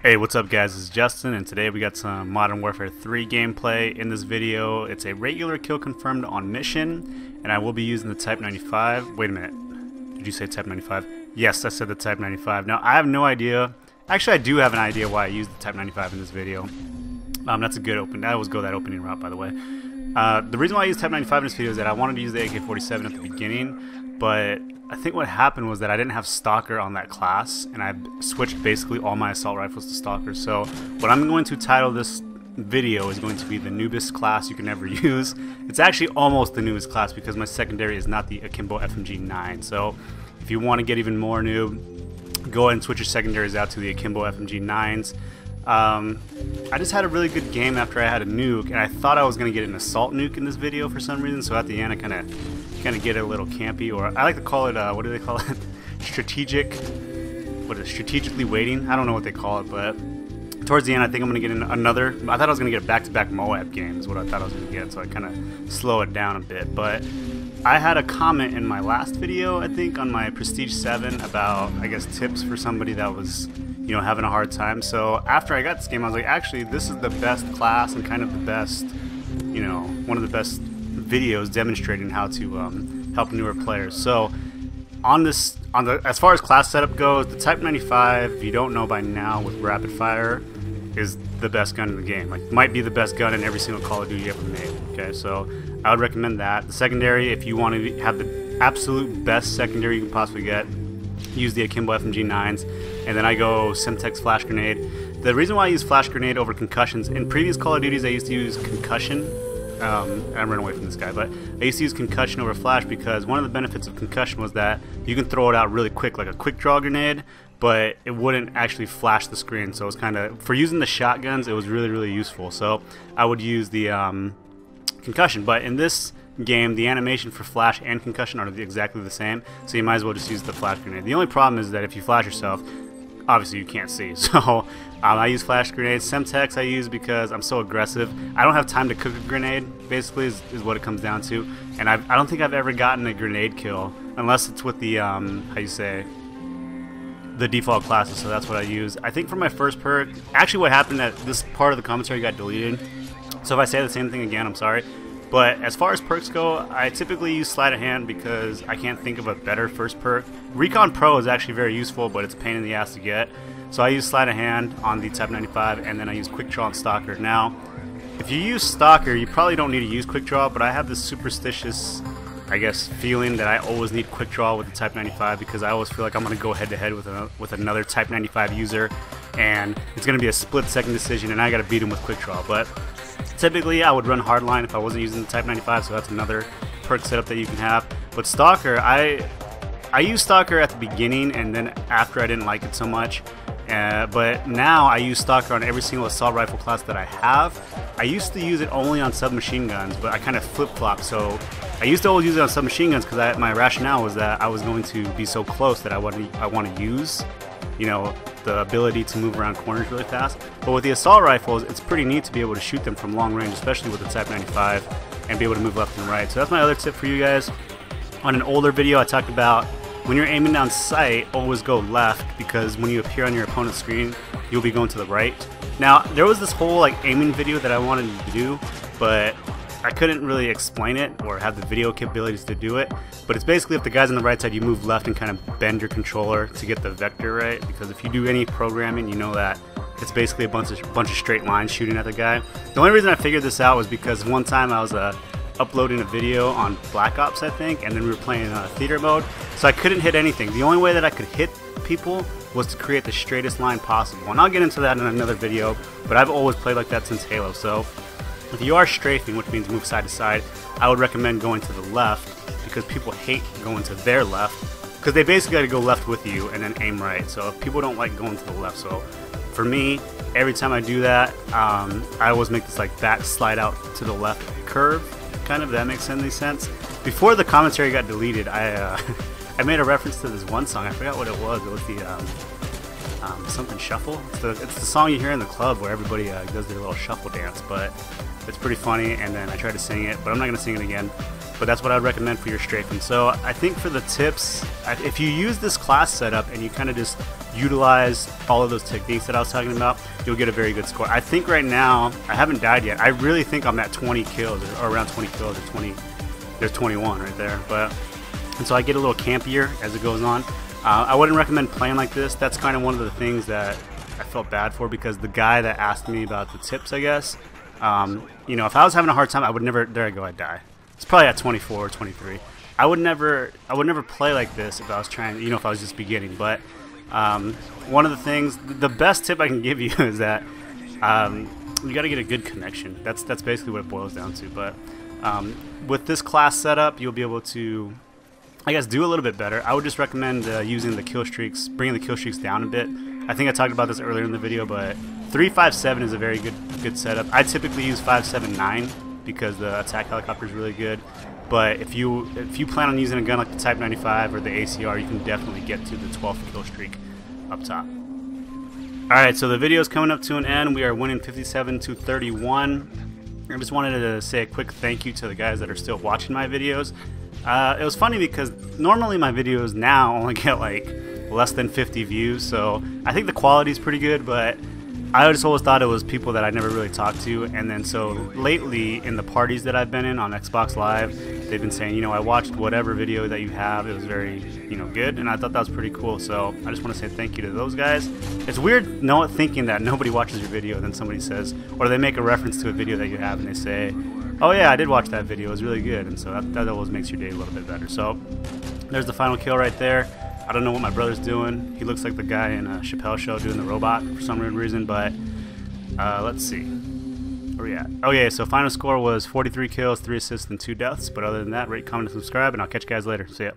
Hey, what's up guys, this is Justin, and today we got some Modern Warfare 3 gameplay. In this video, it's a regular kill confirmed on mission, and I will be using the Type-95. Wait a minute, did you say Type-95? Yes, I said the Type-95. Now, I have no idea, actually I do have an idea why I used the Type-95 in this video. That's a good open, I always go that opening route by the way. The reason why I used Type-95 in this video is that I wanted to use the AK-47 at the beginning, but I think what happened was that I didn't have Stalker on that class, and I switched basically all my assault rifles to Stalker. So what I'm going to title this video is going to be the noobest class you can ever use. It's actually almost the newest class because my secondary is not the Akimbo FMG-9. So if you want to get even more noob, go ahead and switch your secondaries out to the Akimbo FMG-9s. I just had a really good game after I had a nuke, and I thought I was going to get an assault nuke in this video for some reason, so at the end I kind of get a little campy, or I like to call it, what do they call it? Strategically waiting? I don't know what they call it, but towards the end I think I'm going to get another, I thought I was going to get a back-to-back Moab game is what I thought I was going to get, so I kind of slow it down a bit, but I had a comment in my last video, I think, on my Prestige 7 about, I guess, tips for somebody that was, you know, having a hard time. So after I got this game, I was like, actually, this is the best class and kind of the best, you know, one of the best videos demonstrating how to help newer players. So as far as class setup goes, the Type-95, if you don't know by now, with rapid fire, is the best gun in the game. Like, might be the best gun in every single Call of Duty ever made. Okay, so I would recommend that. The secondary, if you want to have the absolute best secondary you can possibly get, use the Akimbo FMG-9s, and then I go Semtex Flash Grenade. The reason why I use Flash Grenade over concussions, in previous Call of Duties I used to use concussion. I ran away from this guy, but I used to use concussion over flash because one of the benefits of concussion was that you can throw it out really quick, like a quick draw grenade, but it wouldn't actually flash the screen. So it was kind of, for using the shotguns, it was really useful. So I would use the concussion, but in this game the animation for flash and concussion are exactly the same, so you might as well just use the flash grenade. The only problem is that if you flash yourself, obviously you can't see, so I use flash grenades. Semtex I use because I'm so aggressive. I don't have time to cook a grenade, basically, is what it comes down to, and I don't think I've ever gotten a grenade kill unless it's with the how you say, the default classes. So that's what I use. I think for my first perk, actually what happened, that this part of the commentary got deleted, so if I say the same thing again, I'm sorry. But as far as perks go, I typically use Sleight of Hand because I can't think of a better first perk. Recon Pro is actually very useful, but it's a pain in the ass to get. So I use Sleight of Hand on the Type-95, and then I use Quick Draw on Stalker. Now, if you use Stalker, you probably don't need to use Quick Draw, but I have this superstitious, I guess, feeling that I always need Quick Draw with the Type-95 because I always feel like I'm going to go head-to-head with another Type-95 user, and it's going to be a split-second decision, and I got to beat him with Quick Draw. But typically, I would run Hardline if I wasn't using the Type-95, so that's another perk setup that you can have. But Stalker, I used Stalker at the beginning, and then after I didn't like it so much. But now I use Stalker on every single assault rifle class that I have. I used to use it only on submachine guns, but I kind of flip-flopped. So I used to always use it on submachine guns because my rationale was that I was going to be so close that I want to use, you know, the ability to move around corners really fast. But with the assault rifles, it's pretty neat to be able to shoot them from long range, especially with the Type-95, and be able to move left and right. So that's my other tip for you guys. On an older video, I talked about when you're aiming down sight, always go left, because when you appear on your opponent's screen, you'll be going to the right. Now, there was this whole like aiming video that I wanted to do, but I couldn't really explain it or have the video capabilities to do it. But it's basically, if the guy's on the right side, you move left and kind of bend your controller to get the vector right, because if you do any programming, you know that it's basically a bunch of straight lines shooting at the guy. The only reason I figured this out was because one time I was uploading a video on Black Ops, I think, and then we were playing theater mode, so I couldn't hit anything. The only way that I could hit people was to create the straightest line possible, and I'll get into that in another video, but I've always played like that since Halo. So if you are strafing, which means move side to side, I would recommend going to the left, because people hate going to their left, because they basically got to go left with you and then aim right. So people don't like going to the left. So for me, every time I do that, I always make this like back slide out to the left curve, kind of, if that makes any sense. Before the commentary got deleted, I made a reference to this one song. I forgot what it was. It was the something shuffle. It's the song you hear in the club where everybody does their little shuffle dance, but it's pretty funny, and then I tried to sing it, but I'm not going to sing it again. but that's what I would recommend for your strafing. So I think for the tips, if you use this class setup and you kind of just utilize all of those techniques that I was talking about, you'll get a very good score. I think right now, I haven't died yet. I really think I'm at 20 kills, or around 20 kills, or 20, there's 21 right there. And so I get a little campier as it goes on. I wouldn't recommend playing like this. That's kind of one of the things that I felt bad for, because the guy that asked me about the tips, I guess, you know, if I was having a hard time, I would never, there I go, I die. It's probably at 24 or 23. I would never play like this if I was trying, you know, if I was just beginning. But one of the things, the best tip I can give you is that you got to get a good connection. That's basically what it boils down to. But with this class setup, you'll be able to, I guess, do a little bit better. I would just recommend using the kill streaks, bringing the kill streaks down a bit. I think I talked about this earlier in the video, but 357 is a very good setup. I typically use 579 because the attack helicopter is really good. But if you plan on using a gun like the Type-95 or the ACR, you can definitely get to the 12th kill streak up top. Alright, so the video is coming up to an end. We are winning 57-31. I just wanted to say a quick thank you to the guys that are still watching my videos. It was funny because normally my videos now only get like less than 50 views, so I think the quality is pretty good, but I just always thought it was people that I never really talked to. And then so lately in the parties that I've been in on Xbox Live, they've been saying, you know, I watched whatever video that you have, it was very, you know, good, and I thought that was pretty cool. So I just want to say thank you to those guys. It's weird thinking that nobody watches your video and then somebody says, or they make a reference to a video that you have and they say, oh yeah, I did watch that video, it was really good. And so that always makes your day a little bit better. So there's the final kill right there. I don't know what my brother's doing. He looks like the guy in Chappelle Show doing the robot for some weird reason, but let's see. Where we at? Okay, so final score was 43 kills, 3 assists, and 2 deaths. But other than that, rate, comment, and subscribe, and I'll catch you guys later. See ya.